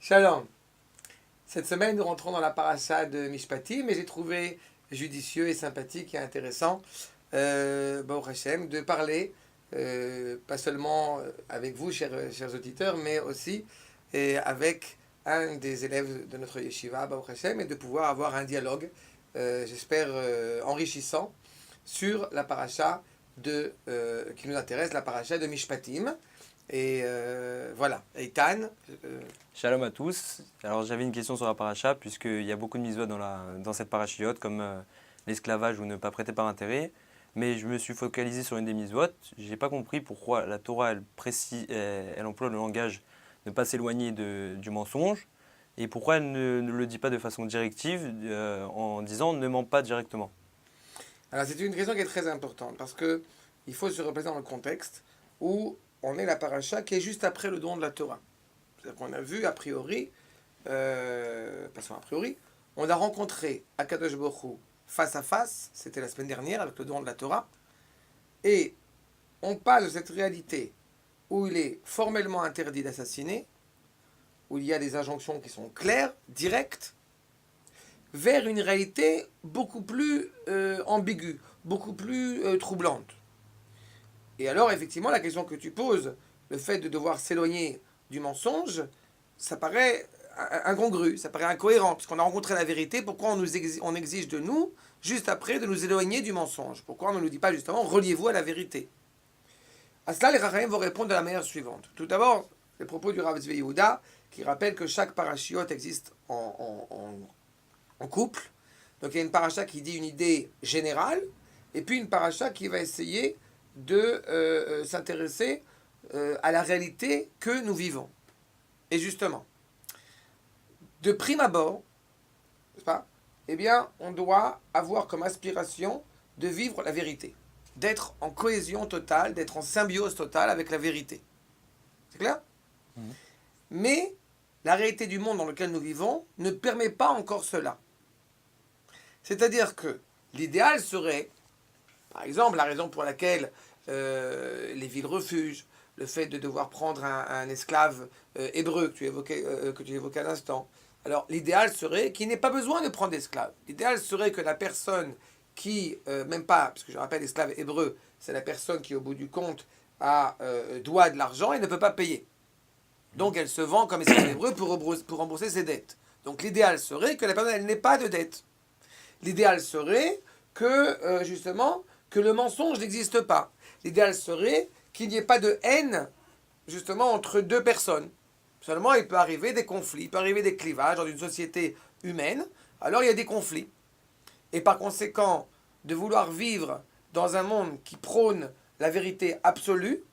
Shalom. Cette semaine, nous rentrons dans la paracha de Mishpatim, mais j'ai trouvé judicieux et sympathique et intéressant, Baruch Hashem, de parler, pas seulement avec vous, chers auditeurs, mais aussi avec un des élèves de notre yeshiva, Baruch Hashem, et de pouvoir avoir un dialogue, j'espère, enrichissant, sur la paracha qui nous intéresse, la paracha de Mishpatim. Et voilà, Eitan. Shalom à tous. Alors j'avais une question sur la paracha, puisqu'il y a beaucoup de mitzvot dans cette parachiote, comme l'esclavage ou ne pas prêter par intérêt. Mais je me suis focalisé sur une des mitzvot. J'ai pas compris pourquoi la Torah elle emploie le langage ne pas s'éloigner du mensonge, et pourquoi elle ne le dit pas de façon directive en disant ne ment pas directement. Alors c'est une question qui est très importante parce que il faut se replacer dans le contexte où on est la paracha qui est juste après le don de la Torah. C'est-à-dire qu'on a vu a priori, passons a priori, on a rencontré Akadosh Baruch Hu face à face, c'était la semaine dernière avec le don de la Torah, et on passe de cette réalité où il est formellement interdit d'assassiner, où il y a des injonctions qui sont claires, directes, vers une réalité beaucoup plus ambiguë, beaucoup plus troublante. Et alors, effectivement, la question que tu poses, le fait de devoir s'éloigner du mensonge, ça paraît incongru, ça paraît incohérent, puisqu'on a rencontré la vérité, pourquoi on exige de nous, juste après, de nous éloigner du mensonge? Pourquoi on ne nous dit pas justement, reliez-vous à la vérité? À cela, les Rachamim vont répondre de la manière suivante. Tout d'abord, les propos du Rav Tzvi Yehuda, qui rappelle que chaque parachiote existe en couple. Donc il y a une paracha qui dit une idée générale, et puis une paracha qui va essayer de s'intéresser à la réalité que nous vivons. Et justement, de prime abord, n'est-ce pas, eh bien, on doit avoir comme aspiration de vivre la vérité, d'être en cohésion totale, d'être en symbiose totale avec la vérité. C'est clair? Mais la réalité du monde dans lequel nous vivons ne permet pas encore cela. C'est-à-dire que l'idéal serait, par exemple, la raison pour laquelle les villes refuges, le fait de devoir prendre un esclave hébreu que tu évoquais à l'instant. Alors, l'idéal serait qu'il n'ait pas besoin de prendre d'esclave. L'idéal serait que la personne qui, même pas, parce que je rappelle, esclave hébreu, c'est la personne qui, au bout du compte, doit de l'argent et ne peut pas payer. Donc, elle se vend comme esclave hébreu pour rembourser ses dettes. Donc, l'idéal serait que la personne, elle n'ait pas de dette. L'idéal serait que, justement, que le mensonge n'existe pas. L'idéal serait qu'il n'y ait pas de haine, justement, entre deux personnes. Seulement, il peut arriver des conflits, il peut arriver des clivages dans une société humaine. Alors, il y a des conflits. Et par conséquent, de vouloir vivre dans un monde qui prône la vérité absolue,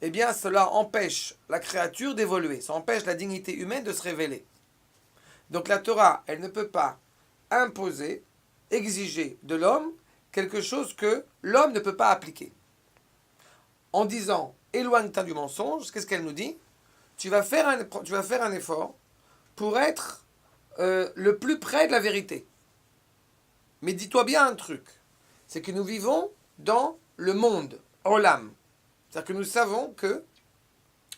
eh bien, cela empêche la créature d'évoluer. Ça empêche la dignité humaine de se révéler. Donc, la Torah, elle ne peut pas imposer, exiger de l'homme quelque chose que l'homme ne peut pas appliquer. En disant éloigne-toi du mensonge, qu'est-ce qu'elle nous dit? Tu vas faire un effort pour être le plus près de la vérité. Mais dis-toi bien un truc, c'est que nous vivons dans le monde, Olam. C'est-à-dire que nous savons que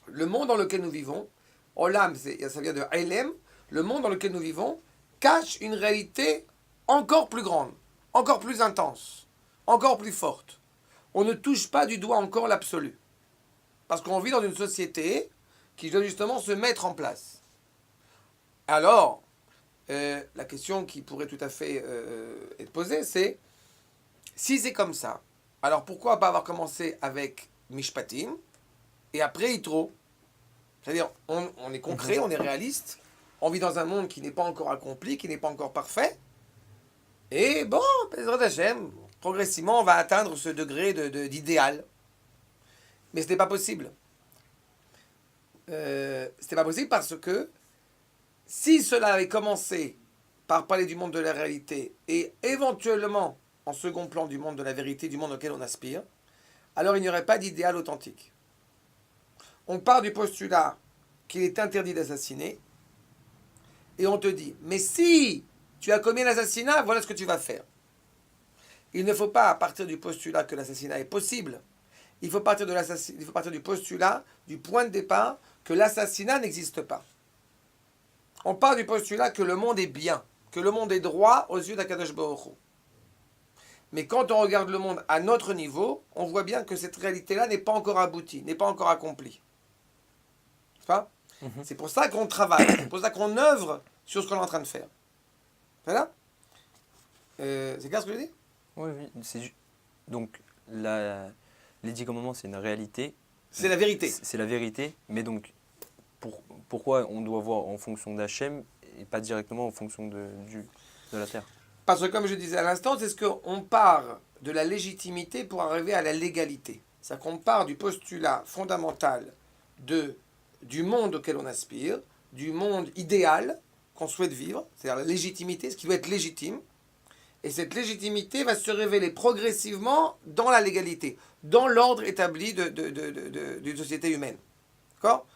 le monde dans lequel nous vivons, Olam, ça vient de Elem, le monde dans lequel nous vivons cache une réalité encore plus grande, encore plus intense, encore plus forte. On ne touche pas du doigt encore l'absolu. Parce qu'on vit dans une société qui doit justement se mettre en place. Alors, la question qui pourrait tout à fait être posée, c'est, si c'est comme ça, alors pourquoi pas avoir commencé avec Mishpatim et après Yitro? C'est-à-dire, on est concret, on est réaliste, on vit dans un monde qui n'est pas encore accompli, qui n'est pas encore parfait, et bon, Bezrat Hashem, progressivement, on va atteindre ce degré d'idéal. Mais ce n'est pas possible. Ce n'est pas possible parce que si cela avait commencé par parler du monde de la réalité et éventuellement, en second plan, du monde de la vérité, du monde auquel on aspire, alors il n'y aurait pas d'idéal authentique. On part du postulat qu'il est interdit d'assassiner et on te dit, mais si tu as commis l'assassinat, voilà ce que tu vas faire. Il ne faut pas partir du postulat que l'assassinat est possible. Il faut partir du postulat, du point de départ, que l'assassinat n'existe pas. on part du postulat que le monde est bien, que le monde est droit aux yeux d'Akadosh Baruch Hu. Mais quand on regarde le monde à notre niveau, on voit bien que cette réalité-là n'est pas encore aboutie, n'est pas encore accomplie. C'est pas? C'est pour ça qu'on travaille, c'est pour ça qu'on œuvre sur ce qu'on est en train de faire. Voilà? C'est clair ce que je dis? Oui, oui. Donc, les 10 commandements, c'est une réalité. C'est la vérité. C'est la vérité. Mais donc, pourquoi on doit voir en fonction d'Hachem et pas directement en fonction de la terre? Parce que comme je disais à l'instant, c'est ce qu'on part de la légitimité pour arriver à la légalité. C'est-à-dire qu'on part du postulat fondamental du monde auquel on aspire, du monde idéal qu'on souhaite vivre, c'est-à-dire la légitimité, ce qui doit être légitime. Et cette légitimité va se révéler progressivement dans la légalité, dans l'ordre établi d'une société humaine. D'accord?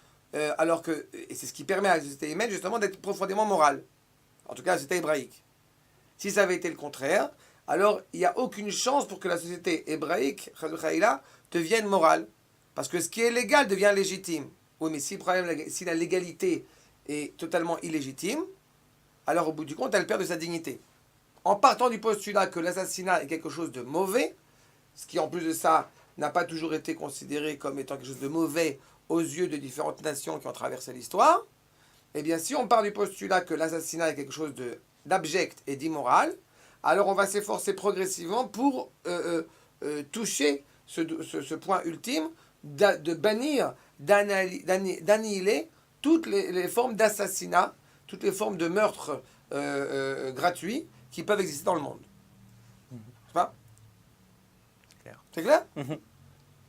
Alors que, et c'est ce qui permet à la société humaine justement d'être profondément morale. En tout cas, la société hébraïque. Si ça avait été le contraire, alors il n'y a aucune chance pour que la société hébraïque, devienne morale. Parce que ce qui est légal devient légitime. Oui, mais si la légalité est totalement illégitime, alors au bout du compte, elle perd de sa dignité. En partant du postulat que l'assassinat est quelque chose de mauvais, ce qui en plus de ça n'a pas toujours été considéré comme étant quelque chose de mauvais aux yeux de différentes nations qui ont traversé l'histoire, eh bien si on part du postulat que l'assassinat est quelque chose d'abject et d'immoral, alors on va s'efforcer progressivement pour toucher ce point ultime de bannir, d'annihiler toutes les formes d'assassinat, toutes les formes de meurtre gratuits qui peuvent exister dans le monde. C'est pas? Clair. C'est clair?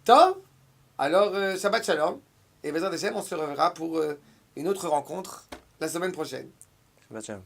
Top. Alors, Shabbat Shalom. Et Bezrat Hashem, on se reverra pour une autre rencontre la semaine prochaine. Shabbat shalom.